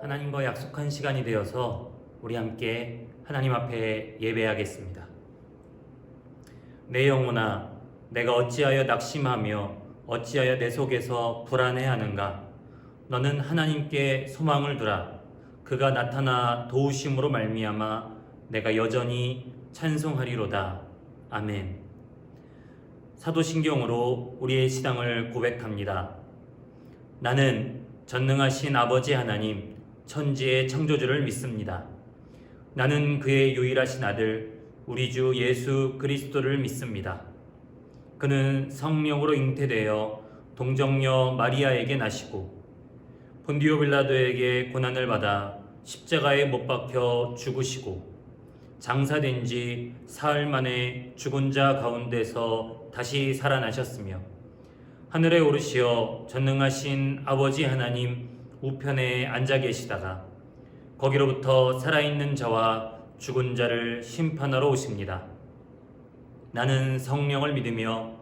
하나님과 약속한 시간이 되어서 우리 함께 하나님 앞에 예배하겠습니다. 내 영혼아, 내가 어찌하여 낙심하며 어찌하여 내 속에서 불안해하는가? 너는 하나님께 소망을 두라. 그가 나타나 도우심으로 말미암아 내가 여전히 찬송하리로다. 아멘. 사도신경으로 우리의 신앙을 고백합니다. 나는 전능하신 아버지 하나님, 천지의 창조주를 믿습니다. 나는 그의 유일하신 아들, 우리 주 예수 그리스도를 믿습니다. 그는 성령으로 잉태되어 동정녀 마리아에게 나시고 본디오 빌라도에게 고난을 받아 십자가에 못 박혀 죽으시고 장사된 지 사흘 만에 죽은 자 가운데서 다시 살아나셨으며 하늘에 오르시어 전능하신 아버지 하나님 우편에 앉아 계시다가 거기로부터 살아있는 자와 죽은 자를 심판하러 오십니다. 나는 성령을 믿으며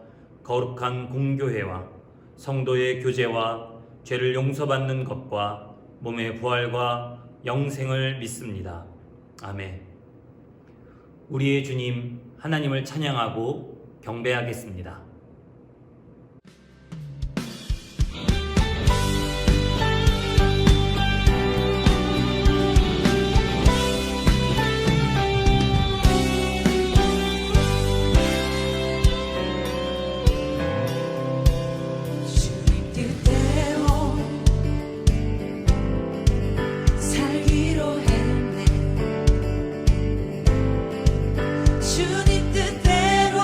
거룩한 공교회와 성도의 교제와 죄를 용서받는 것과 몸의 부활과 영생을 믿습니다. 아멘. 우리의 주님 하나님을 찬양하고 경배하겠습니다. 주님 뜻대로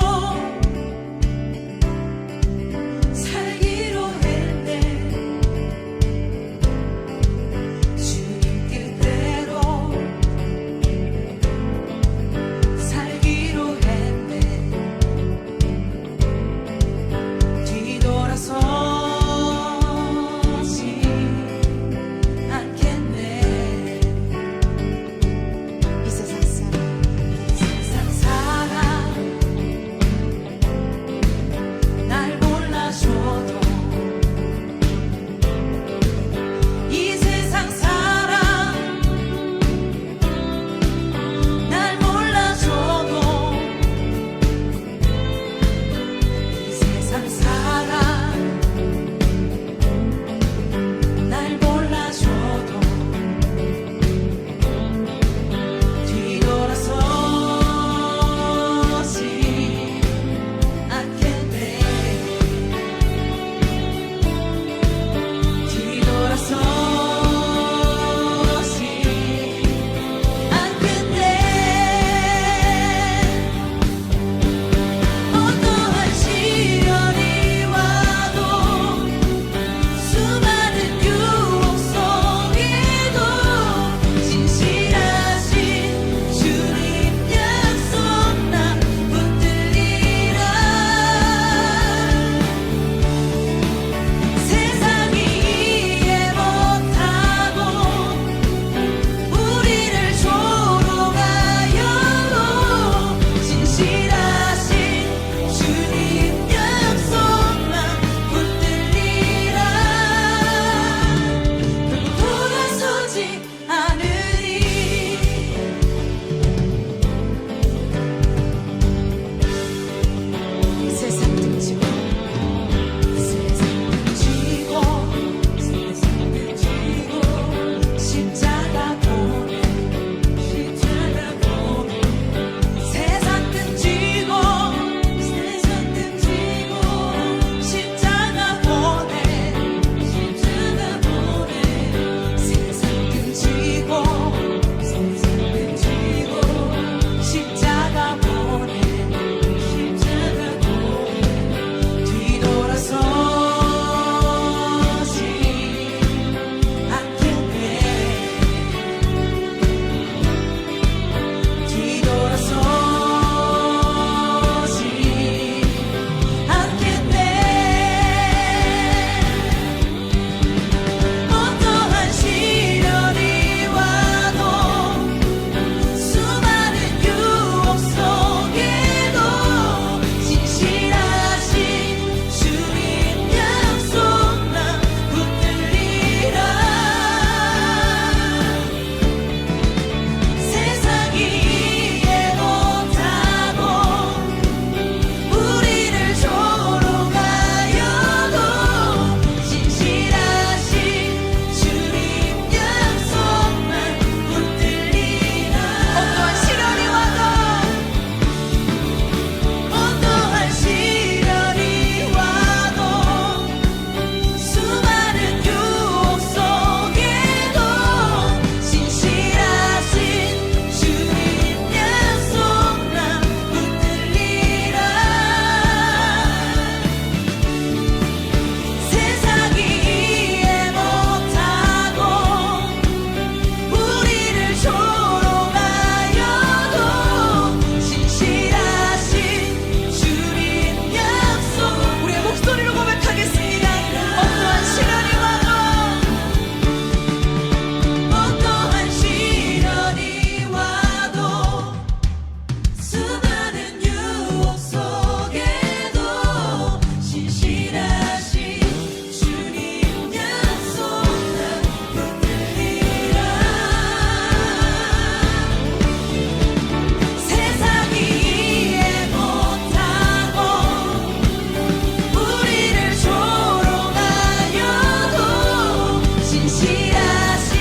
진실하신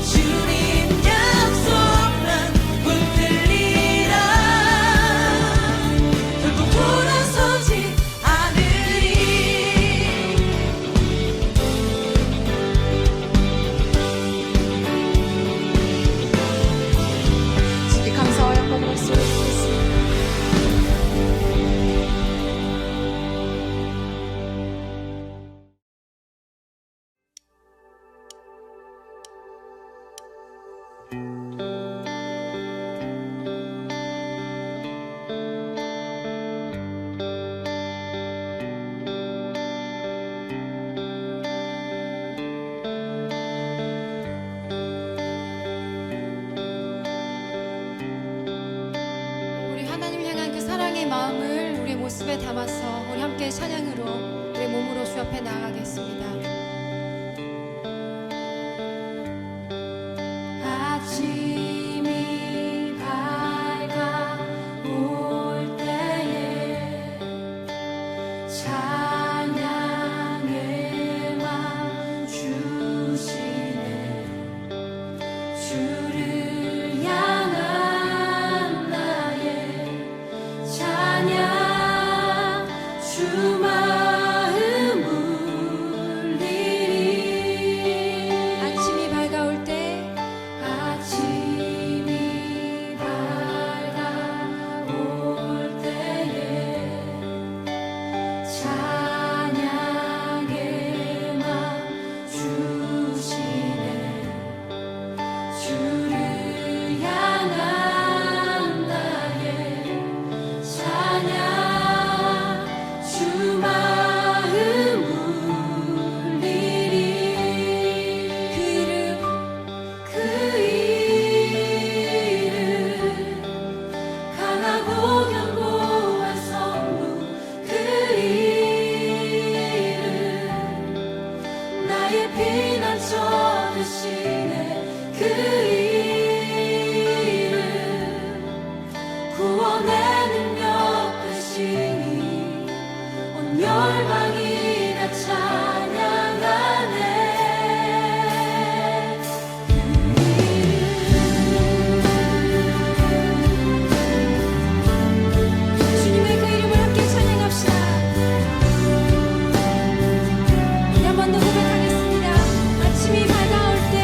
주님 약속만 붙들리라. 결국 돌아서지 않으리. 주께 감사와 영광을 올려드리겠습니다. 우리 하나님 향한 그 사랑의 마음을 우리의 모습에 담아서 우리 함께 찬양으로 우리 몸으로 주 앞에 나아가겠습니다. 아침이 밝아올 때에 찬양의 맘 주시네. 주를 향한 나의 찬양 주 마음 울리리. 아침이 밝아올 때 아침이 밝아올 때에 찬양의 맘 주시네. 주를 향한 나의 찬양 주 마음 울리리. 그 이름 강하고 견고한 성부. 그 이름 나의 피난처 되시네. 그 이름 구원의 능력 되시니 온 열방이 다 찬양하네. 주님의 그 이름을 함께 찬양합시다. 우리 한 번 더 고백하겠습니다. 아침이 밝아올 때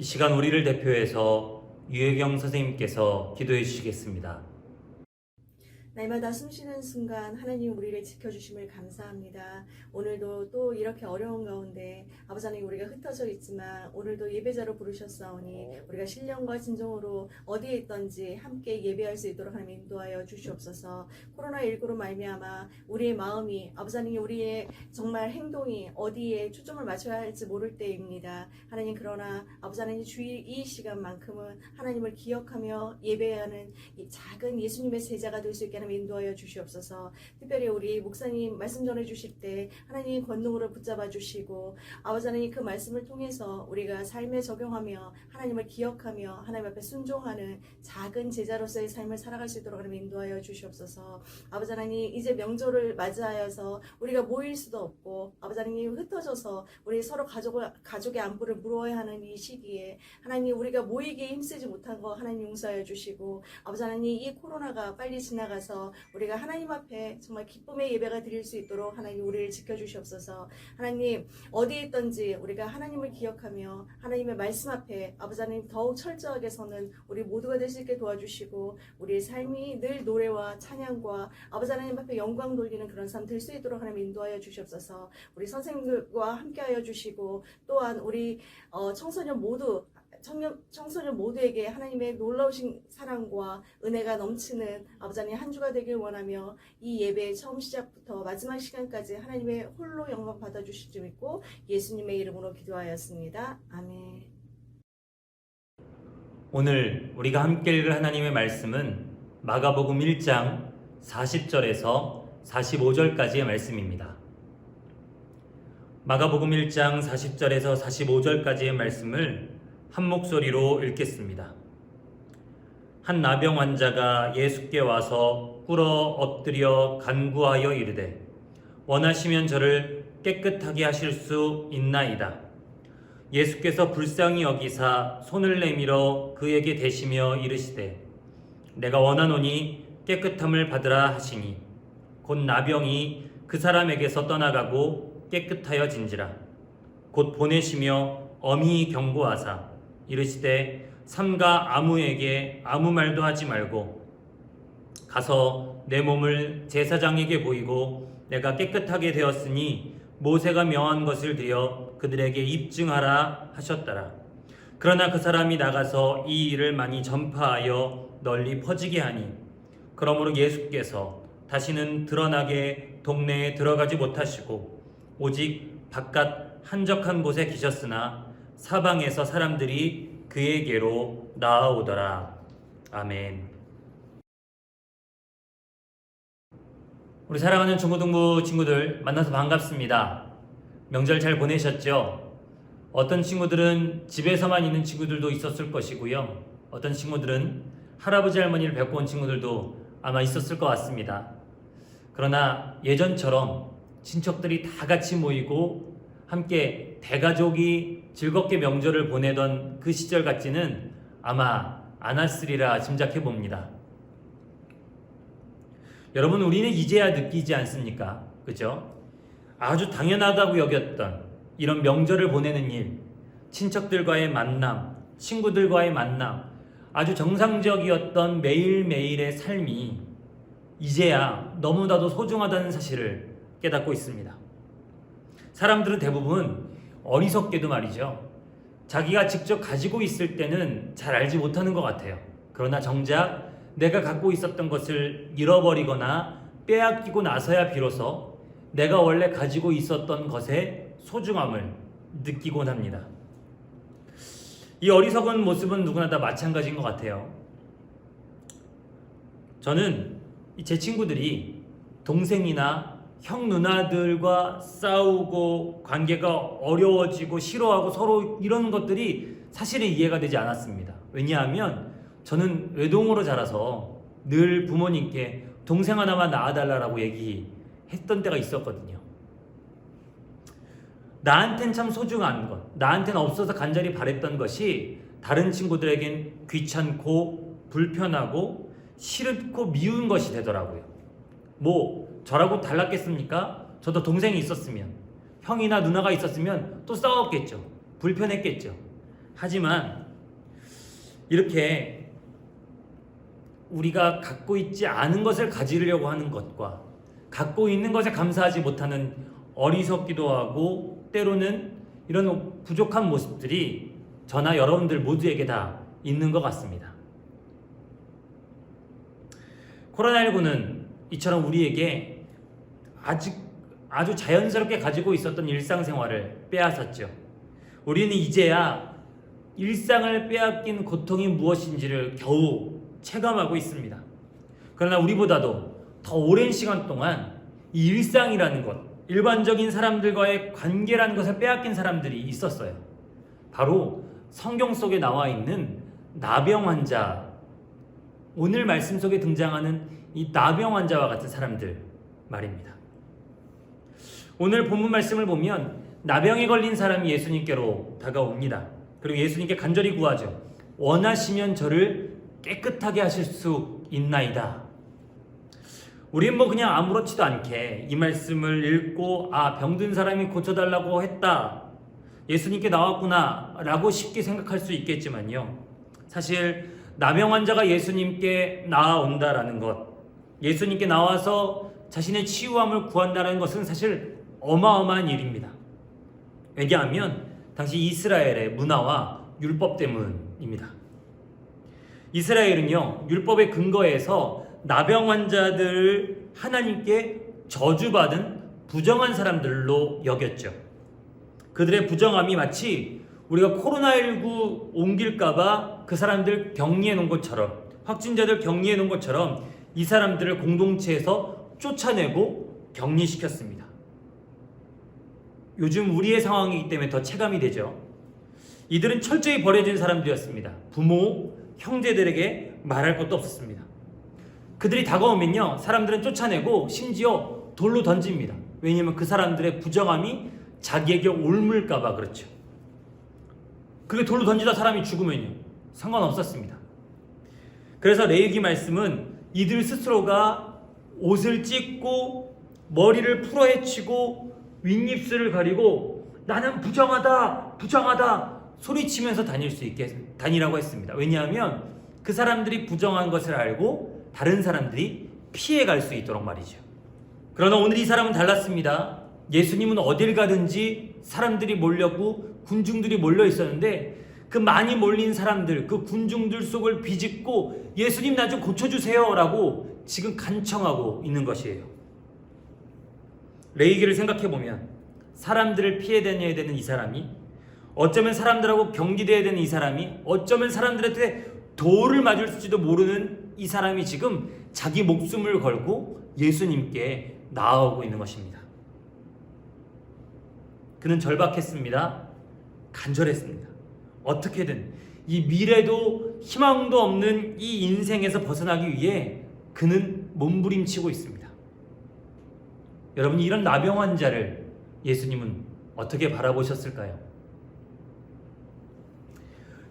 이 시간 우리를 대표해서 유혜경 선생님께서 기도해 주시겠습니다. 날마다 숨쉬는 순간 하나님 우리를 지켜주심을 감사합니다. 오늘도 또 이렇게 어려운 가운데 아버지 하나님 우리가 흩어져 있지만 오늘도 예배자로 부르셨사오니 우리가 신령과 진정으로 어디에 있던지 함께 예배할 수 있도록 하나님 인도하여 주시옵소서. 코로나19로 말미암아 우리의 마음이 아버지 하나님 우리의 정말 행동이 어디에 초점을 맞춰야 할지 모를 때입니다. 하나님 그러나 아버지 하나님 주일 이 시간만큼은 하나님을 기억하며 예배하는 이 작은 예수님의 제자가 될 수 있게 하나님 인도하여 주시옵소서. 특별히 우리 목사님 말씀 전해 주실 때 하나님 권능으로 붙잡아 주시고 아버지 하나님 그 말씀을 통해서 우리가 삶에 적용하며 하나님을 기억하며 하나님 앞에 순종하는 작은 제자로서의 삶을 살아갈 수 있도록 하나님 인도하여 주시옵소서. 아버지 하나님 이제 명절을 맞이하여서 우리가 모일 수도 없고 아버지 하나님 흩어져서 우리 서로 가족의 안부를 물어야 하는 이 시기에 하나님 우리가 모이기에 힘쓰지 못한 거 하나님 용서하여 주시고 아버지 하나님 이 코로나가 빨리 지나가서 우리가 하나님 앞에 정말 기쁨의 예배가 드릴 수 있도록 하나님 우리를 지켜주시옵소서. 하나님 어디에 있던지 우리가 하나님을 기억하며 하나님의 말씀 앞에 아버지 하나님 더욱 철저하게 서는 우리 모두가 될 수 있게 도와주시고 우리의 삶이 늘 노래와 찬양과 아버지 하나님 앞에 영광 돌리는 그런 삶 될 수 있도록 하나님 인도하여 주시옵소서. 우리 선생님들과 함께하여 주시고 또한 우리 청소년 모두에게 하나님의 놀라우신 사랑과 은혜가 넘치는 아버지 하나님 한 주가 되길 원하며 이 예배 처음 시작부터 마지막 시간까지 하나님의 홀로 영광 받아주실 줄 믿고 예수님의 이름으로 기도하였습니다. 아멘. 오늘 우리가 함께 읽을 하나님의 말씀은 마가복음 1장 40절에서 45절까지의 말씀입니다. 마가복음 1장 40절에서 45절까지의 말씀을 한 목소리로 읽겠습니다. 한 나병 환자가 예수께 와서 꿇어 엎드려 간구하여 이르되 원하시면 저를 깨끗하게 하실 수 있나이다. 예수께서 불쌍히 여기사 손을 내밀어 그에게 대시며 이르시되 내가 원하노니 깨끗함을 받으라 하시니 곧 나병이 그 사람에게서 떠나가고 깨끗하여진지라. 곧 보내시며 엄히 경고하사 이르시되 삼가 아무에게 아무 말도 하지 말고 가서 내 몸을 제사장에게 보이고 내가 깨끗하게 되었으니 모세가 명한 것을 드려 그들에게 입증하라 하셨더라. 그러나 그 사람이 나가서 이 일을 많이 전파하여 널리 퍼지게 하니 그러므로 예수께서 다시는 드러나게 동네에 들어가지 못하시고 오직 바깥 한적한 곳에 계셨으나 사방에서 사람들이 그에게로 나아오더라. 아멘. 우리 사랑하는 중고등부 친구들 만나서 반갑습니다. 명절 잘 보내셨죠? 어떤 친구들은 집에서만 있는 친구들도 있었을 것이고요. 어떤 친구들은 할아버지 할머니를 뵙고 온 친구들도 아마 있었을 것 같습니다. 그러나 예전처럼 친척들이 다 같이 모이고 함께 대가족이 즐겁게 명절을 보내던 그 시절 같지는 아마 않았으리라 짐작해 봅니다. 여러분, 우리는 이제야 느끼지 않습니까? 그죠? 아주 당연하다고 여겼던 이런 명절을 보내는 일, 친척들과의 만남, 친구들과의 만남, 아주 정상적이었던 매일매일의 삶이 이제야 너무나도 소중하다는 사실을 깨닫고 있습니다. 사람들은 대부분 어리석게도 말이죠. 자기가 직접 가지고 있을 때는 잘 알지 못하는 것 같아요. 그러나 정작 내가 갖고 있었던 것을 잃어버리거나 빼앗기고 나서야 비로소 내가 원래 가지고 있었던 것의 소중함을 느끼곤 합니다. 이 어리석은 모습은 누구나 다 마찬가지인 것 같아요. 저는 제 친구들이 동생이나 형 누나들과 싸우고 관계가 어려워지고 싫어하고 서로 이런 것들이 사실은 이해가 되지 않았습니다. 왜냐하면 저는 외동으로 자라서 늘 부모님께 동생 하나만 낳아달라고 얘기했던 때가 있었거든요. 나한텐 참 소중한 것, 나한텐 없어서 간절히 바랬던 것이 다른 친구들에겐 귀찮고 불편하고 싫고 미운 것이 되더라고요. 저라고 달랐겠습니까? 저도 동생이 있었으면, 형이나 누나가 있었으면 또 싸웠겠죠. 불편했겠죠. 하지만 이렇게 우리가 갖고 있지 않은 것을 가지려고 하는 것과 갖고 있는 것에 감사하지 못하는 어리석기도 하고 때로는 이런 부족한 모습들이 저나 여러분들 모두에게 다 있는 것 같습니다. 코로나19는 이처럼 우리에게 아주 자연스럽게 가지고 있었던 일상생활을 빼앗았죠. 우리는 이제야 일상을 빼앗긴 고통이 무엇인지를 겨우 체감하고 있습니다. 그러나 우리보다도 더 오랜 시간 동안 이 일상이라는 것, 일반적인 사람들과의 관계라는 것을 빼앗긴 사람들이 있었어요. 바로 성경 속에 나와 있는 나병 환자, 오늘 말씀 속에 등장하는 이 나병 환자와 같은 사람들 말입니다. 오늘 본문 말씀을 보면 나병에 걸린 사람이 예수님께로 다가옵니다. 그리고 예수님께 간절히 구하죠. 원하시면 저를 깨끗하게 하실 수 있나이다. 우린 그냥 아무렇지도 않게 이 말씀을 읽고 병든 사람이 고쳐달라고 했다, 예수님께 나왔구나 라고 쉽게 생각할 수 있겠지만요, 사실 나병 환자가 예수님께 나아온다라는 것, 예수님께 나와서 자신의 치유함을 구한다는 것은 사실 어마어마한 일입니다. 왜냐하면 당시 이스라엘의 문화와 율법 때문입니다. 이스라엘은요, 율법의 근거에서 나병 환자들을 하나님께 저주받은 부정한 사람들로 여겼죠. 그들의 부정함이 마치 우리가 코로나19 옮길까봐 그 사람들 격리해 놓은 것처럼, 확진자들 격리해 놓은 것처럼 이 사람들을 공동체에서 쫓아내고 격리시켰습니다. 요즘 우리의 상황이기 때문에 더 체감이 되죠. 이들은 철저히 버려진 사람들이었습니다. 부모, 형제들에게 말할 것도 없었습니다. 그들이 다가오면요, 사람들은 쫓아내고 심지어 돌로 던집니다. 왜냐하면 그 사람들의 부정함이 자기에게 옮을까봐 그렇죠. 그게 돌로 던지다 사람이 죽으면요, 상관없었습니다. 그래서 레위기 말씀은 이들 스스로가 옷을 찢고 머리를 풀어헤치고 윗입술을 가리고 나는 부정하다 부정하다 소리치면서 다니라고 했습니다. 왜냐하면 그 사람들이 부정한 것을 알고 다른 사람들이 피해갈 수 있도록 말이죠. 그러나 오늘 이 사람은 달랐습니다. 예수님은 어딜 가든지 사람들이 몰렸고 군중들이 몰려 있었는데 그 많이 몰린 사람들, 그 군중들 속을 비집고 예수님 나 좀 고쳐주세요 라고 지금 간청하고 있는 것이에요. 레위기를 생각해보면 사람들을 피해 다녀야 되는 이 사람이, 어쩌면 사람들하고 경기돼야 되는 이 사람이, 어쩌면 사람들한테 돌을 맞을지도 모르는 이 사람이 지금 자기 목숨을 걸고 예수님께 나아오고 있는 것입니다. 그는 절박했습니다. 간절했습니다. 어떻게든 이 미래도 희망도 없는 이 인생에서 벗어나기 위해 그는 몸부림치고 있습니다. 여러분, 이런 나병 환자를 예수님은 어떻게 바라보셨을까요?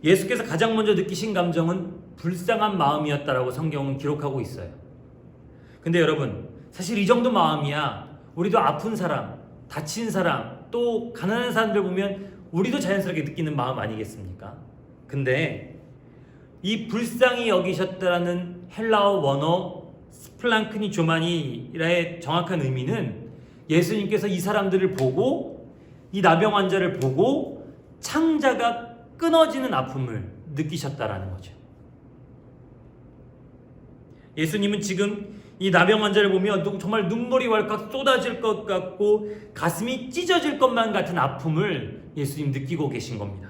예수께서 가장 먼저 느끼신 감정은 불쌍한 마음이었다라고 성경은 기록하고 있어요. 근데 여러분, 사실 이 정도 마음이야 우리도 아픈 사람, 다친 사람, 또 가난한 사람들 보면 우리도 자연스럽게 느끼는 마음 아니겠습니까? 근데 이 불쌍히 여기셨다라는 헬라어 원어 스플랑크니 조마니라의 정확한 의미는 예수님께서 이 사람들을 보고, 이 나병 환자를 보고 창자가 끊어지는 아픔을 느끼셨다라는 거죠. 예수님은 지금 이 나병 환자를 보면 정말 눈물이 왈칵 쏟아질 것 같고 가슴이 찢어질 것만 같은 아픔을 예수님 느끼고 계신 겁니다.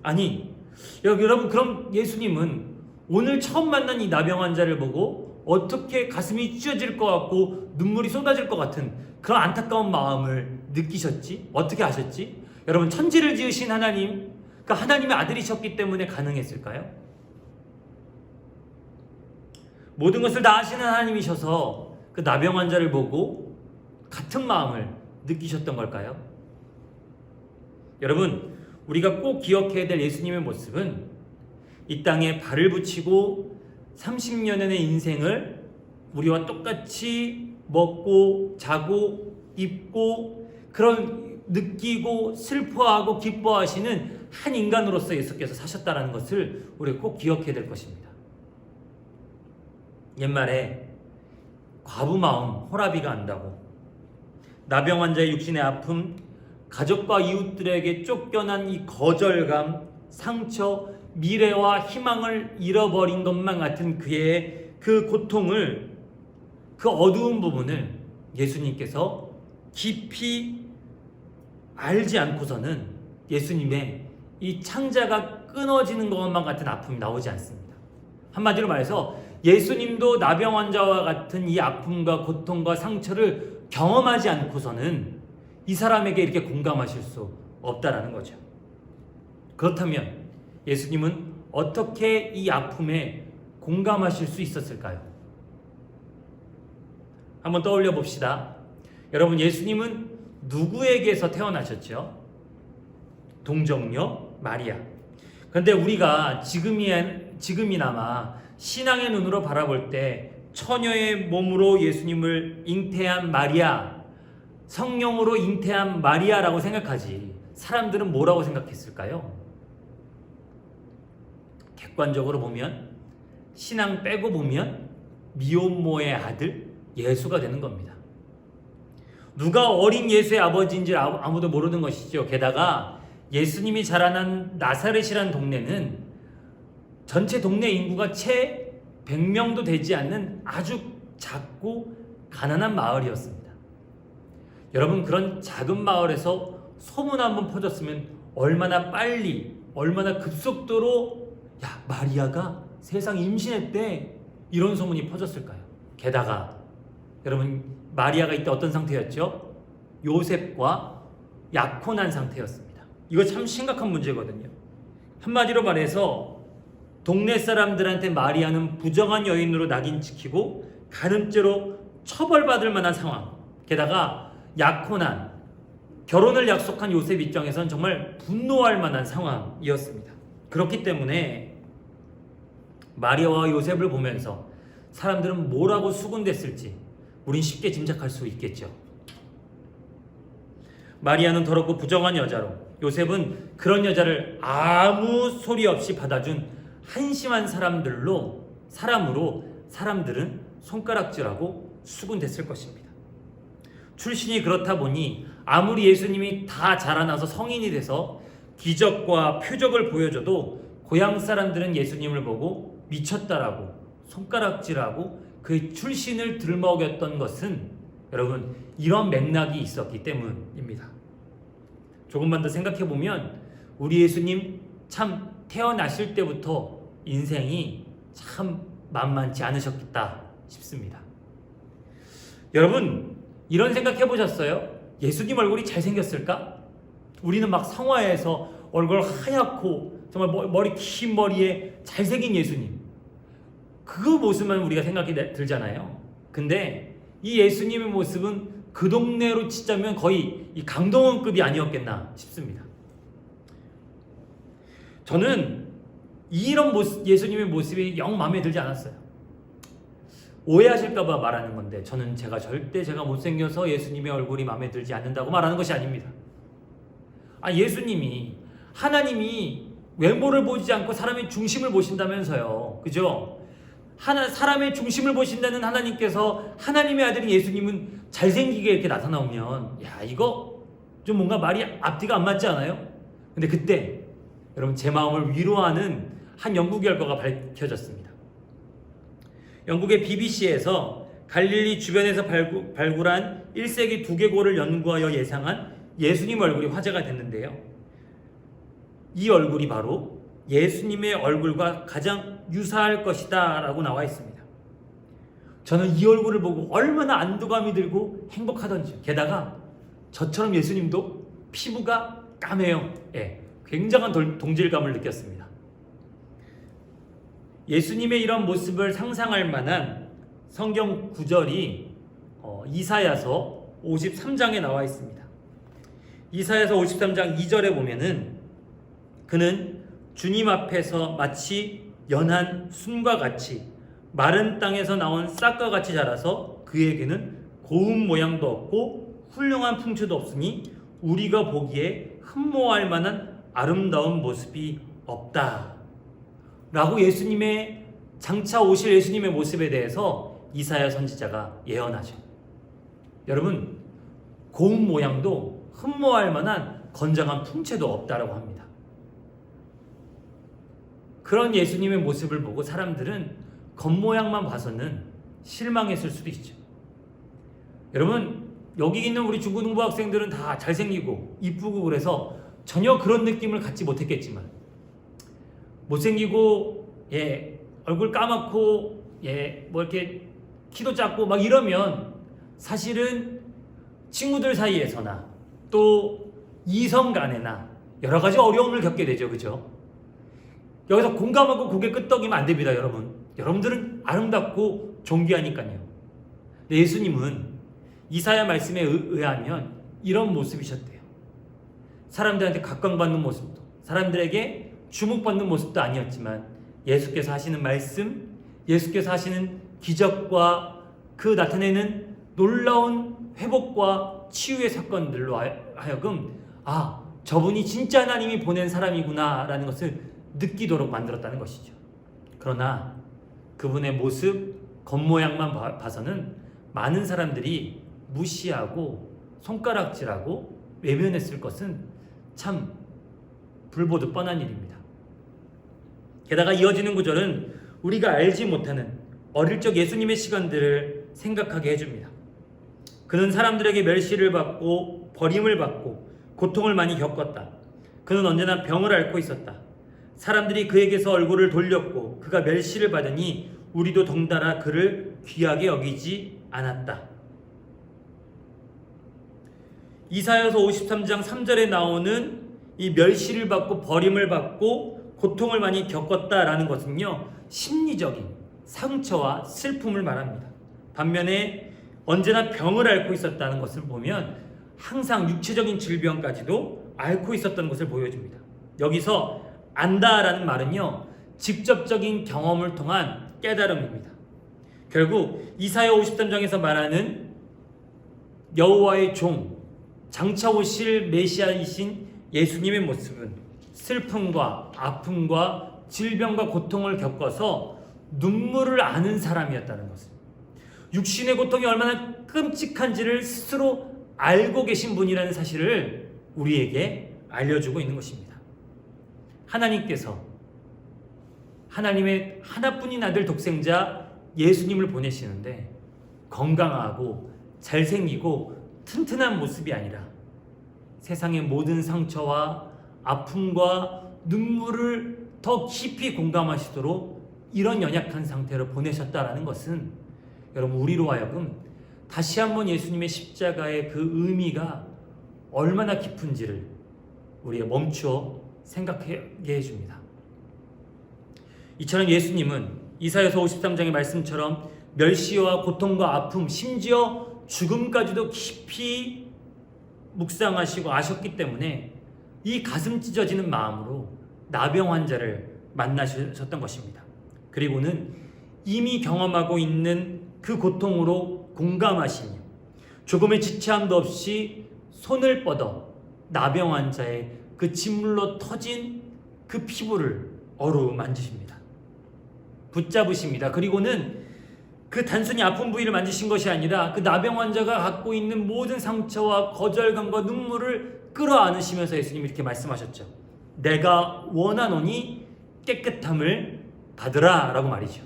아니, 여러분, 그럼 예수님은 오늘 처음 만난 이 나병 환자를 보고 어떻게 가슴이 찢어질 것 같고 눈물이 쏟아질 것 같은 그런 안타까운 마음을 느끼셨지? 어떻게 하셨지? 여러분, 천지를 지으신 하나님, 그러니까 하나님의 아들이셨기 때문에 가능했을까요? 모든 것을 다 아시는 하나님이셔서 그 나병 환자를 보고 같은 마음을 느끼셨던 걸까요? 여러분, 우리가 꼭 기억해야 될 예수님의 모습은 이 땅에 발을 붙이고 30년의 인생을 우리와 똑같이 먹고 자고 입고 그런 느끼고 슬퍼하고 기뻐하시는 한 인간으로서 예수께서 사셨다는 것을 우리가 꼭 기억해야 될 것입니다. 옛말에 과부 마음 호라비가 안다고, 나병 환자의 육신의 아픔, 가족과 이웃들에게 쫓겨난 이 거절감, 상처, 미래와 희망을 잃어버린 것만 같은 그의 그 고통을, 그 어두운 부분을 예수님께서 깊이 알지 않고서는 예수님의 이 창자가 끊어지는 것만 같은 아픔이 나오지 않습니다. 한마디로 말해서 예수님도 나병 환자와 같은 이 아픔과 고통과 상처를 경험하지 않고서는 이 사람에게 이렇게 공감하실 수 없다라는 거죠. 그렇다면 예수님은 어떻게 이 아픔에 공감하실 수 있었을까요? 한번 떠올려 봅시다. 여러분, 예수님은 누구에게서 태어나셨죠? 동정녀 마리아. 그런데 우리가 지금이나마 신앙의 눈으로 바라볼 때 처녀의 몸으로 예수님을 잉태한 마리아, 성령으로 잉태한 마리아라고 생각하지, 사람들은 뭐라고 생각했을까요? 객관적으로 보면, 신앙 빼고 보면 미혼모의 아들 예수가 되는 겁니다. 누가 어린 예수의 아버지인지 아무도 모르는 것이죠. 게다가 예수님이 자라난 나사렛이라는 동네는 전체 동네 인구가 채 100명도 되지 않는 아주 작고 가난한 마을이었습니다. 여러분, 그런 작은 마을에서 소문 한번 퍼졌으면 얼마나 빨리, 얼마나 급속도로 야, 마리아가 세상 임신했대, 이런 소문이 퍼졌을까요? 게다가 여러분, 마리아가 이때 어떤 상태였죠? 요셉과 약혼한 상태였습니다. 이거 참 심각한 문제거든요. 한마디로 말해서 동네 사람들한테 마리아는 부정한 여인으로 낙인 찍히고 간음죄로 처벌받을 만한 상황, 게다가 약혼한, 결혼을 약속한 요셉 입장에서는 정말 분노할 만한 상황이었습니다. 그렇기 때문에 마리아와 요셉을 보면서 사람들은 뭐라고 수군댔을지 우린 쉽게 짐작할 수 있겠죠. 마리아는 더럽고 부정한 여자로, 요셉은 그런 여자를 아무 소리 없이 받아준 한심한 사람으로 사람들은 손가락질하고 수군댔을 것입니다. 출신이 그렇다 보니 아무리 예수님이 다 자라나서 성인이 돼서 기적과 표적을 보여줘도 고향 사람들은 예수님을 보고 미쳤다라고 손가락질하고 그의 출신을 들먹였던 것은 여러분, 이런 맥락이 있었기 때문입니다. 조금만 더 생각해 보면 우리 예수님 참 태어나실 때부터 인생이 참 만만치 않으셨겠다 싶습니다. 여러분, 이런 생각해 보셨어요? 예수님 얼굴이 잘생겼을까? 우리는 막 성화에서 얼굴 하얗고 정말 머리 긴 머리에 잘생긴 예수님, 그 모습만 우리가 생각이 들잖아요. 근데 이 예수님의 모습은 그 동네로 치자면 거의 이 강동원급이 아니었겠나 싶습니다. 저는 이런 예수님의 모습이 영 마음에 들지 않았어요. 오해하실까봐 말하는 건데, 저는 절대 제가 못생겨서 예수님의 얼굴이 마음에 들지 않는다고 말하는 것이 아닙니다. 예수님이, 하나님이 외모를 보지 않고 사람의 중심을 보신다면서요. 그죠? 사람의 중심을 보신다는 하나님께서, 하나님의 아들인 예수님은 잘생기게 이렇게 나타나오면, 야, 이거 좀 뭔가 말이 앞뒤가 안 맞지 않아요? 근데 그때 여러분, 제 마음을 위로하는 한 연구 결과가 밝혀졌습니다. 영국의 BBC에서 갈릴리 주변에서 발굴한 1세기 두개골을 연구하여 예상한 예수님 얼굴이 화제가 됐는데요. 이 얼굴이 바로 예수님의 얼굴과 가장 유사할 것이다 라고 나와 있습니다. 저는 이 얼굴을 보고 얼마나 안도감이 들고 행복하던지, 게다가 저처럼 예수님도 피부가 까매요. 굉장한 동질감을 느꼈습니다. 예수님의 이런 모습을 상상할 만한 성경 구절이 이사야서 53장에 나와 있습니다. 이사야서 53장 2절에 보면은 그는 주님 앞에서 마치 연한 순과 같이 마른 땅에서 나온 싹과 같이 자라서 그에게는 고운 모양도 없고 훌륭한 풍채도 없으니 우리가 보기에 흠모할 만한 아름다운 모습이 없다 라고 예수님의 장차 오실 예수님의 모습에 대해서 이사야 선지자가 예언하죠. 여러분, 고운 모양도 흠모할 만한 건장한 풍채도 없다라고 합니다. 그런 예수님의 모습을 보고 사람들은 겉모양만 봐서는 실망했을 수도 있죠. 여러분, 여기 있는 우리 중고등부 학생들은 다 잘생기고 이쁘고 그래서 전혀 그런 느낌을 갖지 못했겠지만, 못생기고 얼굴 까맣고 뭐 이렇게 키도 작고 막 이러면 사실은 친구들 사이에서나 또 이성 간에나 여러 가지 어려움을 겪게 되죠. 그죠? 여기서 공감하고 고개 끄덕이면 안 됩니다, 여러분. 여러분들은 아름답고 존귀하니까요. 근데 예수님은 이사야 말씀에 의하면 이런 모습이셨대요. 사람들한테 각광받는 모습도, 사람들에게 주목받는 모습도 아니었지만 예수께서 하시는 말씀, 예수께서 하시는 기적과 그 나타내는 놀라운 회복과 치유의 사건들로 하여금 저분이 진짜 하나님이 보낸 사람이구나 라는 것을 느끼도록 만들었다는 것이죠. 그러나 그분의 모습, 겉모양만 봐서는 많은 사람들이 무시하고 손가락질하고 외면했을 것은 참 불보듯 뻔한 일입니다. 게다가 이어지는 구절은 우리가 알지 못하는 어릴 적 예수님의 시간들을 생각하게 해줍니다. 그는 사람들에게 멸시를 받고 버림을 받고 고통을 많이 겪었다. 그는 언제나 병을 앓고 있었다. 사람들이 그에게서 얼굴을 돌렸고 그가 멸시를 받으니 우리도 덩달아 그를 귀하게 여기지 않았다. 이사야서 53장 3절에 나오는 이 멸시를 받고 버림을 받고 고통을 많이 겪었다라는 것은요, 심리적인 상처와 슬픔을 말합니다. 반면에 언제나 병을 앓고 있었다는 것을 보면 항상 육체적인 질병까지도 앓고 있었던 것을 보여줍니다. 여기서 안다라는 말은요, 직접적인 경험을 통한 깨달음입니다. 결국 이사야 53장에서 말하는 여호와의 종, 장차 오실 메시아이신 예수님의 모습은 슬픔과 아픔과 질병과 고통을 겪어서 눈물을 아는 사람이었다는 것을, 육신의 고통이 얼마나 끔찍한지를 스스로 알고 계신 분이라는 사실을 우리에게 알려주고 있는 것입니다. 하나님께서 하나님의 하나뿐인 아들 독생자 예수님을 보내시는데 건강하고 잘생기고 튼튼한 모습이 아니라 세상의 모든 상처와 아픔과 눈물을 더 깊이 공감하시도록 이런 연약한 상태로 보내셨다라는 것은 여러분, 우리로 하여금 다시 한번 예수님의 십자가의 그 의미가 얼마나 깊은지를 우리가 멈추어 생각하게 해줍니다. 이처럼 예수님은 이사야서 53장의 말씀처럼 멸시와 고통과 아픔, 심지어 죽음까지도 깊이 묵상하시고 아셨기 때문에 이 가슴 찢어지는 마음으로 나병 환자를 만나셨던 것입니다. 그리고는 이미 경험하고 있는 그 고통으로 공감하시며 조금의 지체함도 없이 손을 뻗어 나병 환자의 그 진물로 터진 그 피부를 어루만지십니다. 붙잡으십니다. 그리고는 그 단순히 아픈 부위를 만지신 것이 아니라 그 나병 환자가 갖고 있는 모든 상처와 거절감과 눈물을 끌어안으시면서 예수님이 이렇게 말씀하셨죠. 내가 원하노니 깨끗함을 받으라 라고 말이죠.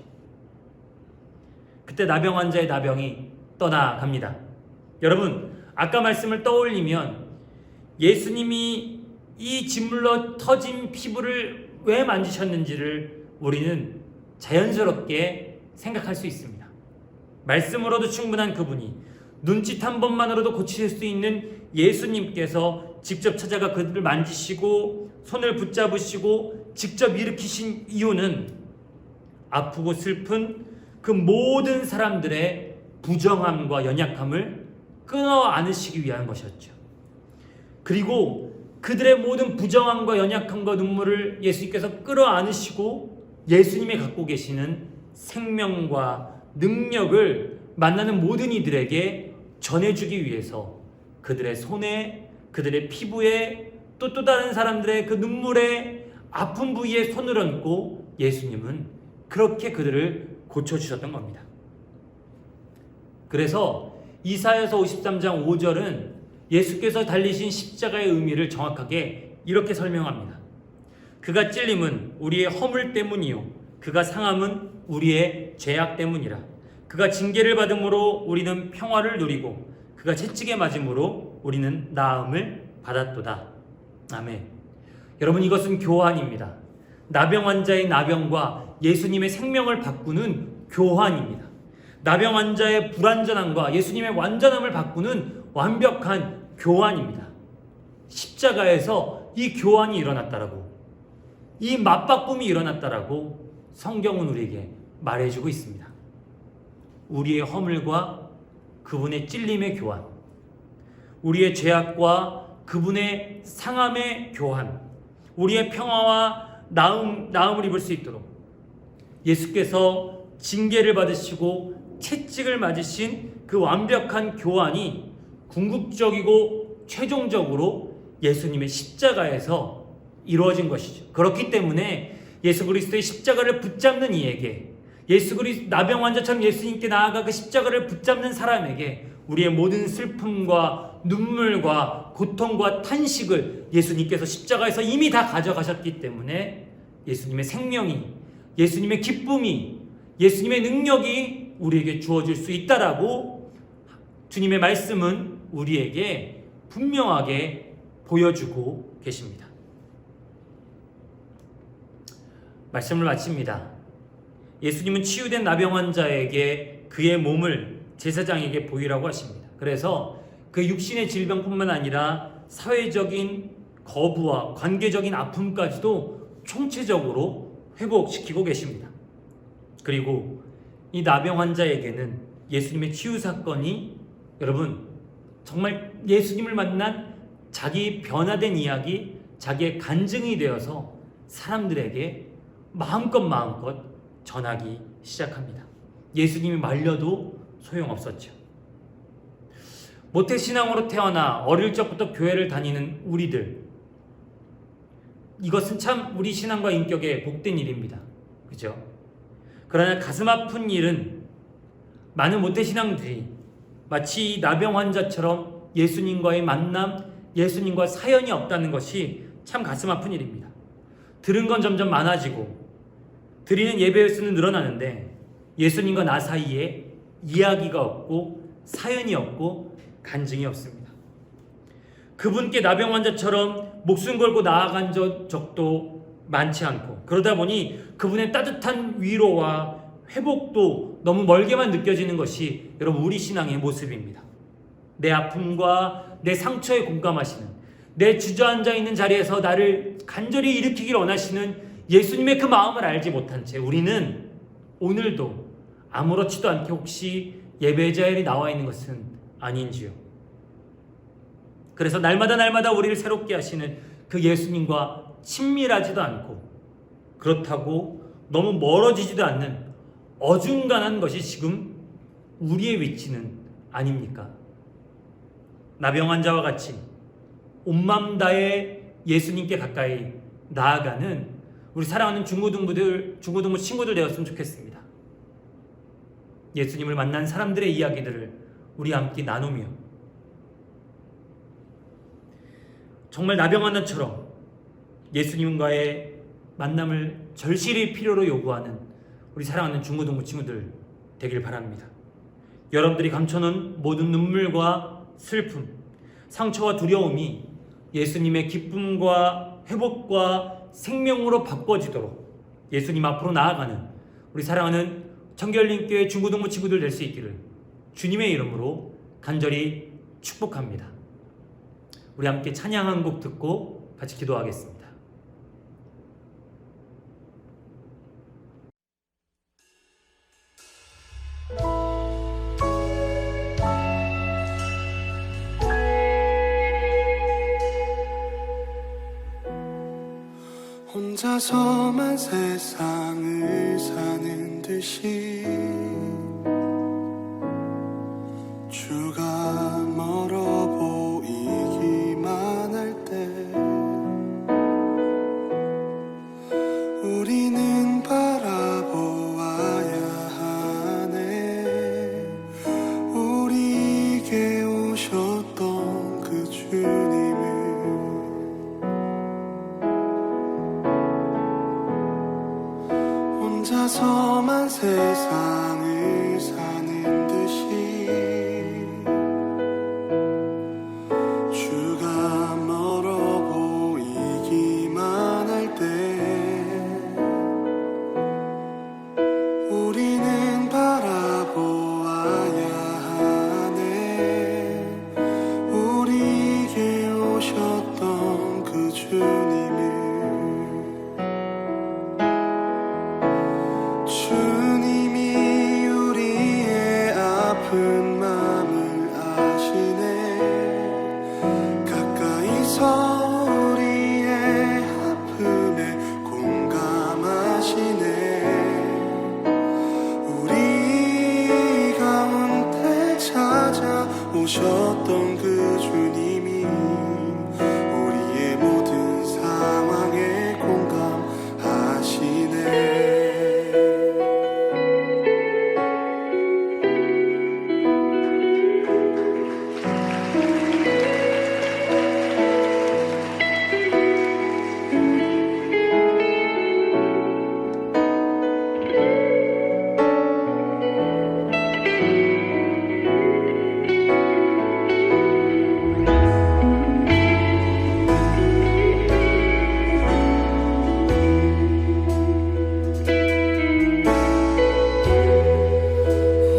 그때 나병 환자의 나병이 떠나갑니다. 여러분, 아까 말씀을 떠올리면 예수님이 이 진물로 터진 피부를 왜 만지셨는지를 우리는 자연스럽게 생각할 수 있습니다. 말씀으로도 충분한 그분이, 눈짓 한 번만으로도 고치실 수 있는 예수님께서 직접 찾아가 그들을 만지시고 손을 붙잡으시고 직접 일으키신 이유는 아프고 슬픈 그 모든 사람들의 부정함과 연약함을 끊어 안으시기 위한 것이었죠. 그리고 그들의 모든 부정함과 연약함과 눈물을 예수님께서 끌어 안으시고 예수님이 갖고 계시는 생명과 능력을 만나는 모든 이들에게 전해주기 위해서 그들의 손에, 그들의 피부에 또 다른 사람들의 그 눈물의 아픈 부위에 손을 얹고 예수님은 그렇게 그들을 고쳐주셨던 겁니다. 그래서 이사야서 53장 5절은 예수께서 달리신 십자가의 의미를 정확하게 이렇게 설명합니다. 그가 찔림은 우리의 허물 때문이요 그가 상함은 우리의 죄악 때문이라. 그가 징계를 받음으로 우리는 평화를 누리고 그가 채찍에 맞음으로 우리는 나음을 받았도다. 아멘. 여러분, 이것은 교환입니다. 나병 환자의 나병과 예수님의 생명을 바꾸는 교환입니다. 나병 환자의 불완전함과 예수님의 완전함을 바꾸는 완벽한 교환입니다. 십자가에서 이 교환이 일어났다라고, 이 맞바꿈이 일어났다라고 성경은 우리에게 말해주고 있습니다. 우리의 허물과 그분의 찔림의 교환, 우리의 죄악과 그분의 상함의 교환, 우리의 평화와 나음을 입을 수 있도록 예수께서 징계를 받으시고 채찍을 맞으신 그 완벽한 교환이 궁극적이고 최종적으로 예수님의 십자가에서 이루어진 것이죠. 그렇기 때문에 예수 그리스도의 십자가를 붙잡는 이에게, 예수 그리스도 나병 환자처럼 예수님께 나아가 그 십자가를 붙잡는 사람에게 우리의 모든 슬픔과 눈물과 고통과 탄식을 예수님께서 십자가에서 이미 다 가져가셨기 때문에 예수님의 생명이, 예수님의 기쁨이, 예수님의 능력이 우리에게 주어질 수 있다라고 주님의 말씀은 우리에게 분명하게 보여주고 계십니다. 말씀을 마칩니다. 예수님은 치유된 나병 환자에게 그의 몸을 제사장에게 보이라고 하십니다. 그래서 그 육신의 질병뿐만 아니라 사회적인 거부와 관계적인 아픔까지도 총체적으로 회복시키고 계십니다. 그리고 이 나병 환자에게는 예수님의 치유 사건이, 여러분, 정말 예수님을 만난 자기 변화된 이야기, 자기의 간증이 되어서 사람들에게 마음껏 전하기 시작합니다. 예수님이 말려도 소용없었죠. 모태신앙으로 태어나 어릴 적부터 교회를 다니는 우리들, 이것은 참 우리 신앙과 인격에 복된 일입니다. 그죠? 그러나 가슴 아픈 일은 많은 모태신앙들이 마치 이 나병 환자처럼 예수님과의 만남, 예수님과 사연이 없다는 것이 참 가슴 아픈 일입니다. 들은 건 점점 많아지고 드리는 예배 수는 늘어나는데 예수님과 나 사이에 이야기가 없고 사연이 없고 간증이 없습니다. 그분께 나병 환자처럼 목숨 걸고 나아간 적도 많지 않고, 그러다 보니 그분의 따뜻한 위로와 회복도 너무 멀게만 느껴지는 것이 여러분 우리 신앙의 모습입니다. 내 아픔과 내 상처에 공감하시는, 내 주저앉아 있는 자리에서 나를 간절히 일으키길 원하시는 예수님의 그 마음을 알지 못한 채 우리는 오늘도 아무렇지도 않게 혹시 예배 자리에 나와 있는 것은 아닌지요. 그래서 날마다 우리를 새롭게 하시는 그 예수님과 친밀하지도 않고, 그렇다고 너무 멀어지지도 않는 어중간한 것이 지금 우리의 위치는 아닙니까? 나병 환자와 같이 온맘 다해 예수님께 가까이 나아가는 우리 사랑하는 중고등부 친구들 되었으면 좋겠습니다. 예수님을 만난 사람들의 이야기들을 우리 함께 나누며 정말 나병 환자처럼 예수님과의 만남을 절실히 필요로 요구하는 우리 사랑하는 중고등부 친구들 되길 바랍니다. 여러분들이 감춰놓은 모든 눈물과 슬픔, 상처와 두려움이 예수님의 기쁨과 회복과 생명으로 바꿔지도록 예수님 앞으로 나아가는 우리 사랑하는 청결림교회 중고등부 친구들 될 수 있기를 주님의 이름으로 간절히 축복합니다. 우리 함께 찬양 한 곡 듣고 같이 기도하겠습니다. 혼자서만 세상을 사는 듯이 주가 멀어 보이기만 할 때 혼자서만 세상을 사는 듯이 주가 멀어 보이기만 할 때 우리는 바라보아야 하네. 우리에게 오셨던 그 주님을. 주님이 우리의 아픈 마음을 아시네. 가까이서 우리의 아픔에 공감하시네. 우리 가운데 찾아오셨던 그 주님이 우리의 모든 상황에 공감하시네.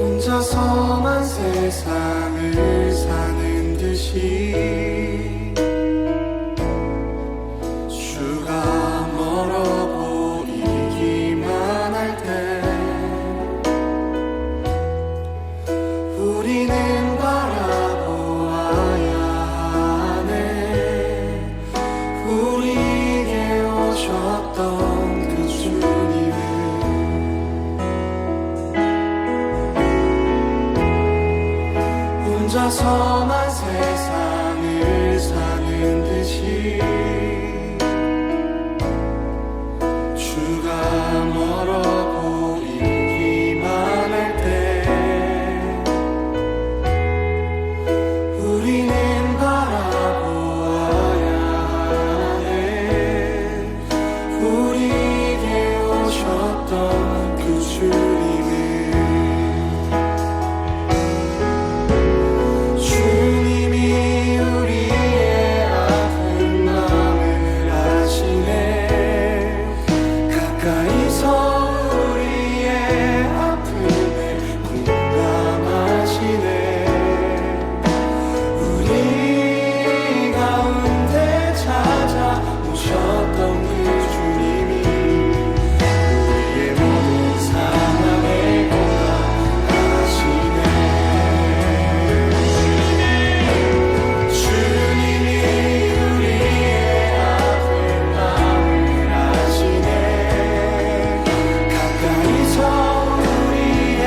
혼자서만 세상을 사는 듯이 주가 멀어 보이기만 할 때 우리는 바라보아야 하네. 우리에게 오셨던 그 주님을. 혼자서만 세상을 사는 듯이 주가 멀어 보이기만 할 때 우리는 바라보아야 하네. 우리에게 오셨던 그 주님을. 주님이 우리의 아픈 마음을 아시네. 가까이서 우리의 아픔에 공감하시네. 우리 가운데 찾아오셨던 그 주님이 우리의 모든 상황에 공감하시네. 주님이 우리의 아픈 마음을 아시네. 가까이서 우리의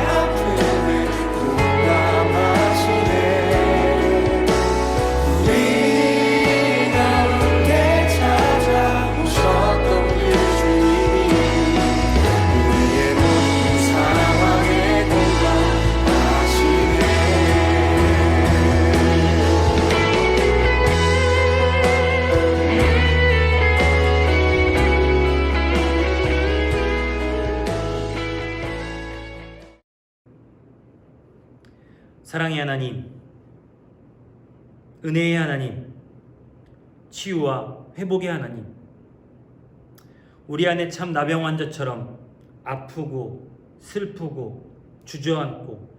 아픔에 공감하시네. 우리 가운데 찾아오셨던 그 주님이 우리의 모든 상황에 공감하시네. 사랑의 하나님, 은혜의 하나님, 치유와 회복의 하나님, 우리 안에 참 나병 환자처럼 아프고 슬프고 주저앉고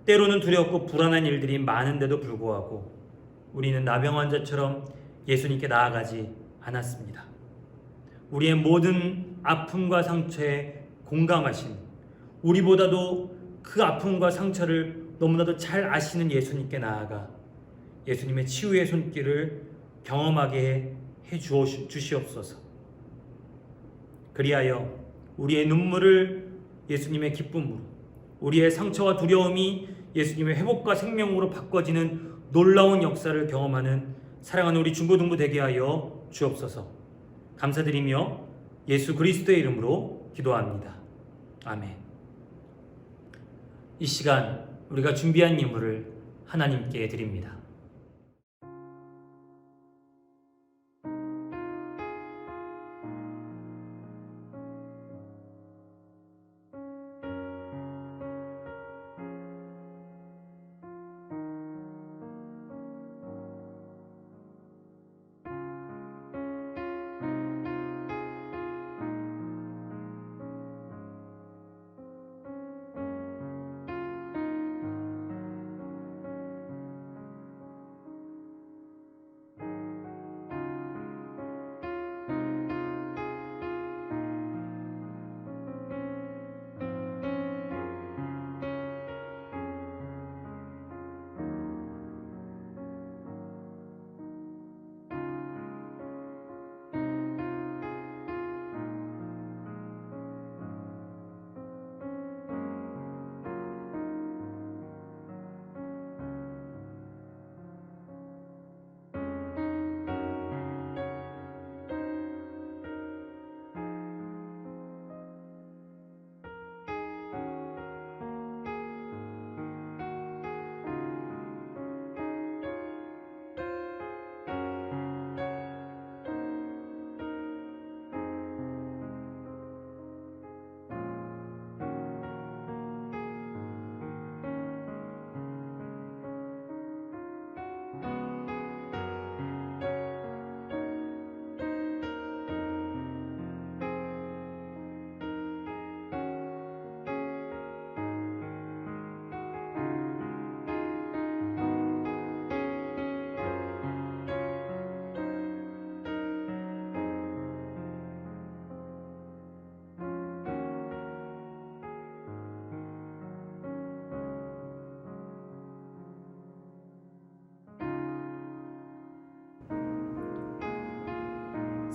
때로는 두렵고 불안한 일들이 많은데도 불구하고 우리는 나병 환자처럼 예수님께 나아가지 않았습니다. 우리의 모든 아픔과 상처에 공감하신, 우리보다도 그 아픔과 상처를 너무나도 잘 아시는 예수님께 나아가 예수님의 치유의 손길을 경험하게 해 주시옵소서. 그리하여 우리의 눈물을 예수님의 기쁨으로, 우리의 상처와 두려움이 예수님의 회복과 생명으로 바꿔지는 놀라운 역사를 경험하는 사랑하는 우리 중고등부 되게 하여 주옵소서. 감사드리며 예수 그리스도의 이름으로 기도합니다. 아멘. 이 시간 우리가 준비한 예물을 하나님께 드립니다.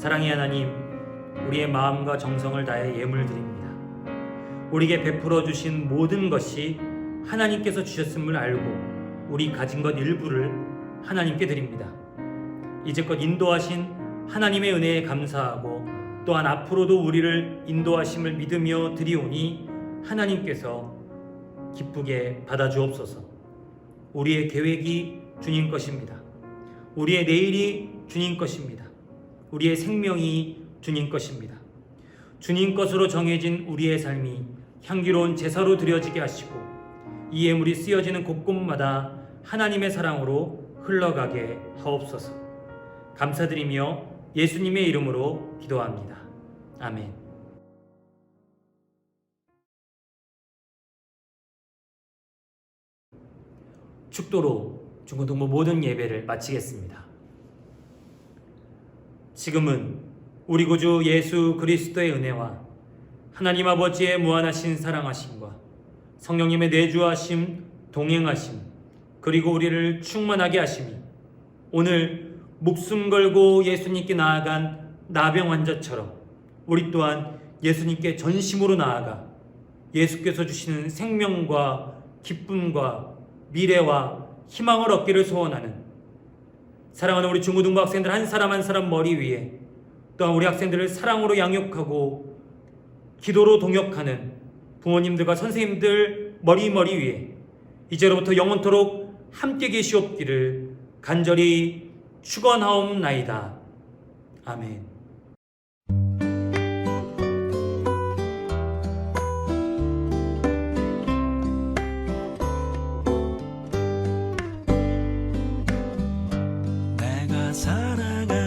사랑의 하나님, 우리의 마음과 정성을 다해 예물 드립니다. 우리에게 베풀어 주신 모든 것이 하나님께서 주셨음을 알고 우리 가진 것 일부를 하나님께 드립니다. 이제껏 인도하신 하나님의 은혜에 감사하고 또한 앞으로도 우리를 인도하심을 믿으며 드리오니 하나님께서 기쁘게 받아주옵소서. 우리의 계획이 주님 것입니다. 우리의 내일이 주님 것입니다. 우리의 생명이 주님 것입니다. 주님 것으로 정해진 우리의 삶이 향기로운 제사로 드려지게 하시고 이 예물이 쓰여지는 곳곳마다 하나님의 사랑으로 흘러가게 하옵소서. 감사드리며 예수님의 이름으로 기도합니다. 아멘. 축도로 중고등부 모든 예배를 마치겠습니다. 지금은 우리 구주 예수 그리스도의 은혜와 하나님 아버지의 무한하신 사랑하심과 성령님의 내주하심, 동행하심, 그리고 우리를 충만하게 하심이 오늘 목숨 걸고 예수님께 나아간 나병 환자처럼 우리 또한 예수님께 전심으로 나아가 예수께서 주시는 생명과 기쁨과 미래와 희망을 얻기를 소원하는 사랑하는 우리 중고등부 학생들 한 사람 한 사람 머리 위에 또한 우리 학생들을 사랑으로 양육하고 기도로 동역하는 부모님들과 선생님들 머리 위에 이제로부터 영원토록 함께 계시옵기를 간절히 축원하옵나이다. 아멘. 내가 살아가